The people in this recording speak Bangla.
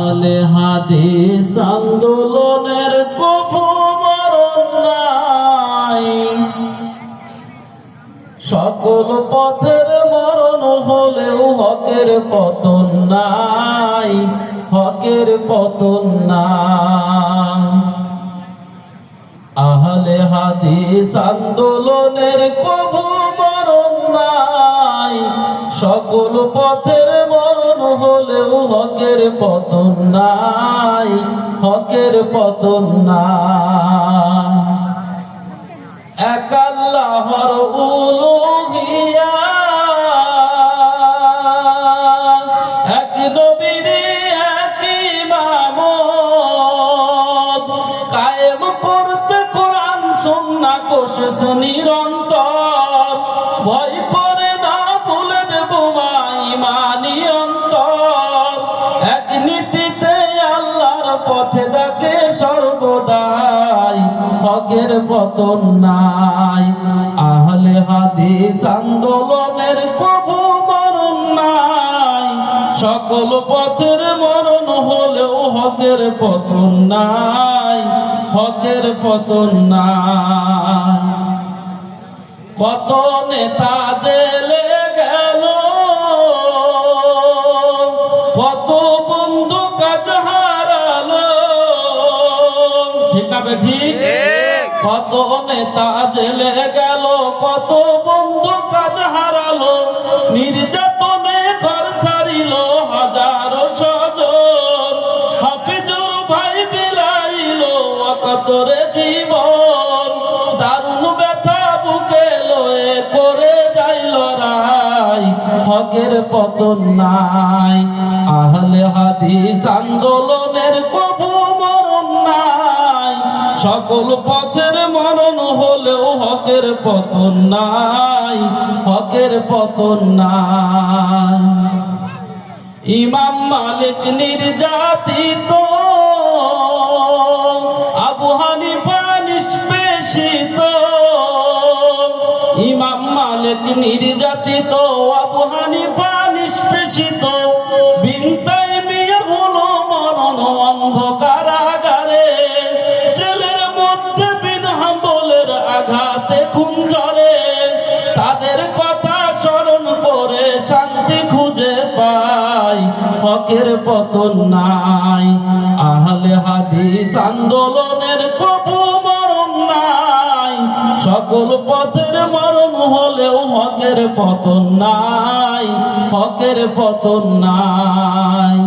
আহলে হাদিস আন্দোলনের কভু মরণ নাই, সকল পথের মরণ হলেও হকের পতন নাই, হকের পতন নাই। আহলে হাদিস আন্দোলনের কভু মরণ নাই, সকল পথের মরণ হলেও হকের পতন নাই, হকের পতন নাই। এক আল্লাহর উলুহিয়া, এক নবীর এক ইমামত, কায়েম করতে কোরআন সুন্নাহ কোশিশ নিরন্তর, ভয় করে না ভুলে দেব মা ইমানি অন্তর। এক নীতিতে আল্লাহর পথে ডাকে সর্বদাই, হকের পতন নাই। আহলে হাদিস আন্দোলনের কভু মরণ নাই, সকল পথের মরণ হলেও হকের পতন নাই, হকের পতন নাই। কত নেতা জেলে গেল, কত বন্ধু কাজ হারালো, ঠিক না ঠিক? কত নেতা জেলে গেল, কত বন্ধু কাজ হারালো, নির্যাতনে ঘর ছাড়িল হাজারো স্বজন, হাফিজুর ভাই বিলাইল অকাতরে জীবন, দারুণ ব্যথা বুকে লয়ে করে যাই লড়াই, হকের পতন নাই। আহলে হাদিস আন্দোলনের কভু মরণ নাই, সকল পথের মরণ হলেও হকের পতন নাই, হকের পতন নাই। ইমাম মালিক নির্যাতিত, আবু হানিফা নিষ্পেষিত, ইমাম মালিক নির্যাতিত, আবু হানিফা নিষ্পেষিত, বিন তাইমিয়ার হলো মরণ অন্ধকারাগারে, জেলের মধ্যে বিন হাম্বলের আঘাতে খুন ঝরে, তাদের কথা স্মরণ করে শান্তি খুঁজে পাই, হকের পতন নাই। আহলে হাদিস আন্দোলনের কভু মরণ নাই, সকল পথের মরণ হলেও হকের পতন নাই, হকের পতন নাই।